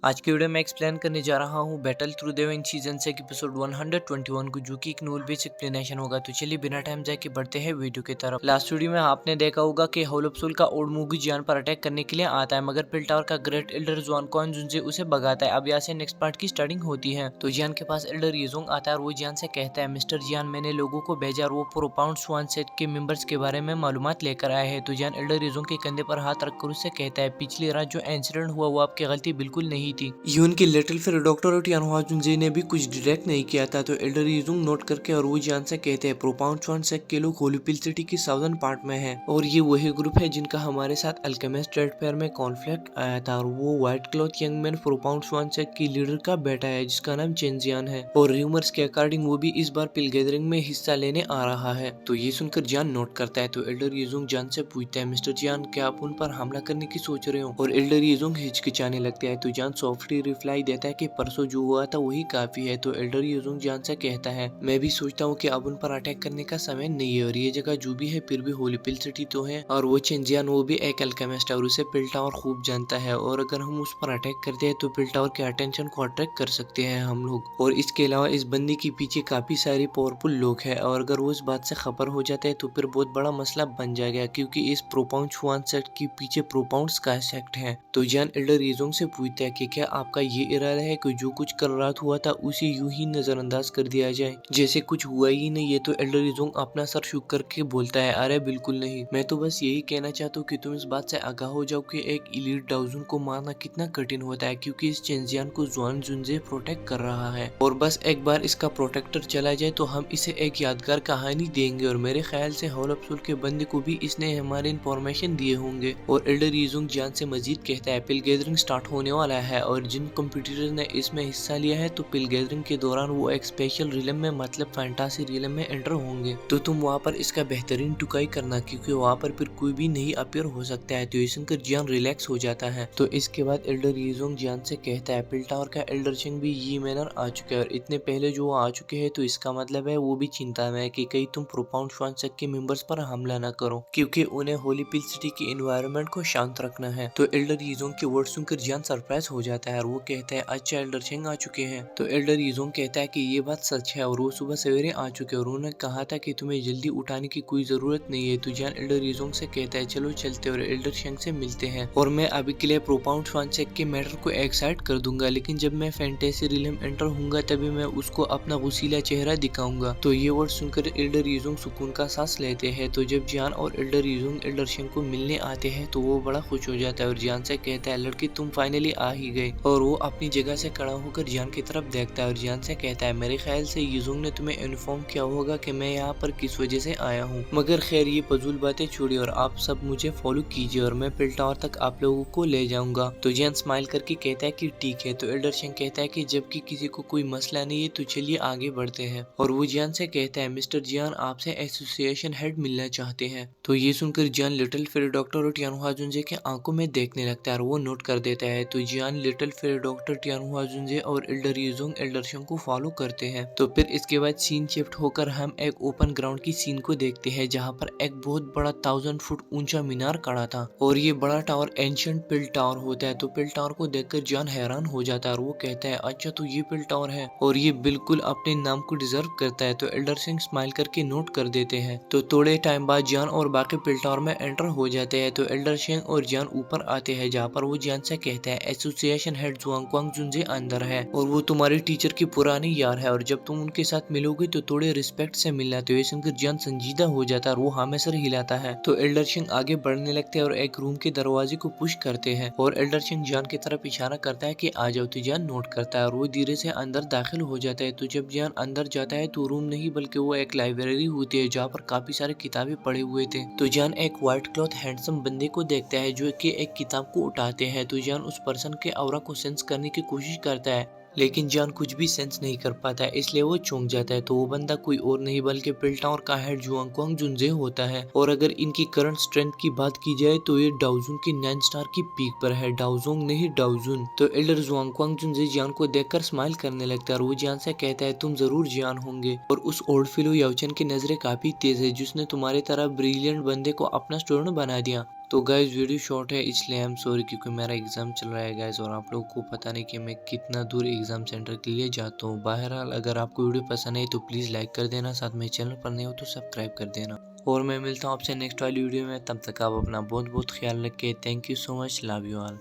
आज की वीडियो में एक्सप्लेन करने जा रहा हूँ battle through the wind season से एपिसोड 121 को, जो कि एक नोवेल बेस्ड एक्सप्लेनेशन होगा। तो चलिए बिना टाइम जाए के बढ़ते हैं वीडियो की तरफ। लास्ट वीडियो में आपने देखा होगा कि होलोप्सुल का ओल्ड मूगी जियान पर अटैक करने के लिए आता है, मगर पिल टावर का ग्रेट एल्डर जुआन क्वान जुनसे उसे भगाता है। अब यहाँ से नेक्स्ट पार्ट की स्टार्टिंग होती है। तो जियान के पास एल्डर येजोंग आता है और वो जियान से कहता है, मिस्टर जियान, मैंने लोगों को भेजा और वो प्रोपाउंड स्वान सेट के मेंबर्स के बारे में मालूमात लेकर आए हैं। तो जियान एल्डर येजोंग के कंधे पर हाथ रखकर उससे कहता है, पिछली रात जो इंसिडेंट हुआ वो आपकी गलती बिल्कुल नहीं थी। यून की लिटिल फिर डॉक्टर टियानहुआ जुनजे ने भी कुछ डिटेक्ट नहीं किया था। तो एल्डर येजोंग नोट करके और वो जियान से कहते हैं, प्रोपाउंड स्वान सेट के लोग होलीपिल सिटी की साउदर्न पार्ट में है और ये वही ग्रुप है जिनका हमारे साथ अल्केमिस्ट ट्रेड फेयर में कॉन्फ्लिक्ट आया था। और वो व्हाइट क्लॉथ यंग मैन प्रोपाउंड स्वान सेट की लीडर का बेटा है जिसका नाम चेंजियान है, और र्यूमर्स के अकॉर्डिंग वो भी इस बार पिल गैदरिंग में हिस्सा लेने आ रहा है। तो ये सुनकर जियान नोट करता है। तो एल्डर येजोंग जान से पूछता है, मिस्टर जियान, क्या आप उन पर हमला करने की सोच रहे हो? और एल्डर येजोंग हिचकिचाने लगता है। तो जान सॉफ्टली रिप्लाई देता है कि परसों जो हुआ था वही काफी है। तो एल्डर येजोंग जान से कहता है, मैं भी सोचता हूँ कि अब उन पर अटैक करने का समय नहीं है, और ये जगह जो भी है फिर भी होलीपिल सिटी तो है, और वो चेंजियान वो भी एक अल्केमिस्ट है और उसे पिल टावर खूब जानता है, और अगर हम उस पर अटैक करते हैं तो पिल टावर के अटेंशन को अट्रैक्ट कर सकते हैं हम लोग। और इसके अलावा इस बंदी के पीछे काफी सारे पावरफुल लोग हैं, और अगर वो इस बात से खबर हो जाता है तो फिर बहुत बड़ा मसला बन जाएगा, क्योंकि इस प्रोपाउंड स्वान सेट के पीछे प्रोपाउंड स्काई सेक्ट है। तो जान एल्डर येजोंग से पूछता है कि क्या आपका ये इरादा है कि जो कुछ कल रात हुआ था उसे यूं ही नजरअंदाज कर दिया जाए, जैसे कुछ हुआ ही नहीं है? तो एल्डर येजोंग अपना सर झुक करके बोलता है, अरे बिल्कुल नहीं, मैं तो बस यही कहना चाहता हूँ कि तुम इस बात से आगाह हो जाओ कि एक इलीट डाउजन को मारना कितना कठिन होता है, क्योंकि इस चेंजियान को जुआन जुनजे प्रोटेक्ट कर रहा है, और बस एक बार इसका प्रोटेक्टर चला जाए तो हम इसे एक यादगार कहानी देंगे, और मेरे ख्याल से होलोप्सुल के बंदे को भी इसने हमारे इन्फॉर्मेशन दिए होंगे। और एल्डर येजोंग जान से मजीद कहता है, पिल गैदरिंग स्टार्ट होने वाला है, और जिन कंप्यूटर ने इसमें हिस्सा लिया है तो पिल गैदरिंग के दौरान वो एक स्पेशल रिलम में, मतलब फैंटासी रिलम में एंटर होंगे। तो तुम वहाँ पर इसका बेहतरीन टुकाई करना, क्योंकि वहाँ पर फिर कोई भी नहीं अपीयर हो सकता है। तो ये सुनकर जियान रिलैक्स हो जाता है। तो इसके बाद एल्डर येजोंग जियान से कहता है, पिल टावर का एल्डर चिंग भी ये मैनर आ चुके हैं, और इतने पहले जो आ चुके हैं, तो इसका मतलब है वो भी चिंता में है कि कहीं तुम प्रोपाउंड स्वान सेट के मेंबर्स पर हमला न करो, क्योंकि उन्हें होलीपिल सिटी की एनवायरनमेंट को शांत रखना है। तो एल्डर येजोंग के वर्ड सुनकर जियान सरप्राइज हो जाता है और वो कहता है, अच्छा एल्डर चिंग आ चुके हैं? तो एल्डर येजोंग कहता है कि ये बात सच है, और वो सुबह सवेरे आ चुके हैं, और उन्होंने कहा था कि तुम्हें जल्दी उठाने की कोई जरूरत नहीं है। तो जियान एल्डर येजोंग से कहता है, चलो चलते और एल्डर शेंग से मिलते हैं, और मैं अभी के लिए प्रोपाउंड स्वान सेट के मैटर को एक साइड कर दूंगा, लेकिन जब मैं फैंटेसी रिलम एंटर होऊंगा तभी मैं उसको अपना गुसीला चेहरा दिखाऊंगा। तो ये वर्ड सुनकर एल्डर येजोंग सुकून का सांस लेते हैं। तो जब जियान और एल्डर येजोंग एल्डर शेंग को मिलने आते हैं तो वो बड़ा खुश हो जाता है, और जियान से कहता है, लड़की तुम फाइनली आ ही गए। और वो अपनी जगह से खड़ा होकर जियान की तरफ देखता है और जियान से कहता है, मेरे ख्याल से येजोंग ने तुम्हें इन्फॉर्म किया होगा कि मैं यहाँ पर किस वजह से आया हूँ, मगर खैर ये फजूल बातें छोड़िए और आप सब मुझे फॉलो कीजिए और मैं पिल टावर तक आप लोगों को ले जाऊंगा। तो जियान स्माइल करके कहता है कि ठीक है। तो एल्डर शेंग कहता है कि जबकि किसी को कोई मसला नहीं है तो चलिए आगे बढ़ते हैं। और वो जियान से कहता है, मिस्टर जियान आपसे एसोसिएशन हेड मिलना चाहते हैं। तो ये सुनकर जियान लिटिल फेरी डॉक्टर टियानहुआ जुनजे के आंखों में देखने लगता है और वो नोट कर देता है। तो जियान लिटिल फेरी डॉक्टर टियानहुआ जुनजे और एल्डर येजोंग एल्डर शेंग को फॉलो करते हैं। तो फिर इसके बाद सीन शिफ्ट होकर हम एक ओपन ग्राउंड की सीन को देखते हैं, जहाँ पर एक बहुत बड़ा 1000 फुट ऊंचा मीनार खड़ा था, और ये बड़ा टावर एंशिएंट पिल टावर होता है। तो पिल टावर को देखकर जान हैरान हो जाता है और वो कहता है, अच्छा तो ये पिल टावर है और ये बिल्कुल अपने नाम को डिजर्व करता है। तो एल्डर सिंह स्माइल करके नोट कर देते हैं। तो थोड़े टाइम बाद जान और बाकी पिल टावर में एंटर हो जाते हैं। तो एल्डर सिंह और जान ऊपर आते हैं, जहाँ पर वो जान से कहते हैं, एसोसिएशन हेड जुआंग क्वांग जुनजे अंदर है और वो तुम्हारी टीचर की पुरानी यार है, और जब तुम उनके साथ मिलोगे तो थोड़े रिस्पेक्ट से मिलना। तो ये सुनकर जान संजीदा हो जाता है और वो हाँ में सर हिलाता है। तो एल्डर सिंह आगे बढ़ने लगते हैं और एक रूम के दरवाजे को पुश करते हैं, और एल्डर सिंह जान की तरफ इशारा करता है कि आ जाओ। तो जान नोट करता है और वो धीरे से अंदर दाखिल हो जाता है। तो जब जान अंदर जाता है तो रूम नहीं बल्कि वो एक लाइब्रेरी होती है, जहाँ पर काफी सारे किताबें पड़े हुए थे। तो जान एक व्हाइट क्लॉथ हैंडसम बंदे को देखता है जो कि एक किताब को उठाते हैं। तो जान उस पर्सन के ऑरा को सेंस करने की कोशिश करता है, लेकिन जान कुछ भी सेंस नहीं कर पाता है, इसलिए वो चौंक जाता है। तो वो बंदा कोई और नहीं बल्कि पिल टावर का हेड जुआंग क्वांग जुनजे होता है, और अगर इनकी करंट स्ट्रेंथ की बात की जाए तो ये डाउजुन की 9 स्टार की पीक पर है, डाउजोंग नहीं डाउजुन। तो एल्डर जुआंग क्वांग जुनजे जान को देखकर स्माइल करने लगता है और वो जान से कहता है, तुम जरूर जान होंगे, और उस ओल्ड फिलो याओचन की नजरें काफी तेज है जिसने तुम्हारे तरह ब्रिलियंट बंदे को अपना स्टूडेंट बना दिया। तो गाइज वीडियो शॉर्ट है इसलिए आई एम सॉरी, क्योंकि मेरा एग्ज़ाम चल रहा है गाइज, और आप लोगों को पता नहीं कि मैं कितना दूर एग्ज़ाम सेंटर के लिए जाता हूँ। बहरहाल अगर आपको वीडियो पसंद है तो प्लीज़ लाइक कर देना, साथ में चैनल पर नहीं हो तो सब्सक्राइब कर देना। और मैं मिलता हूँ आपसे नेक्स्ट वाली वीडियो में, तब तक आप अपना बहुत बहुत ख्याल रखें। Thank you so much, love you all.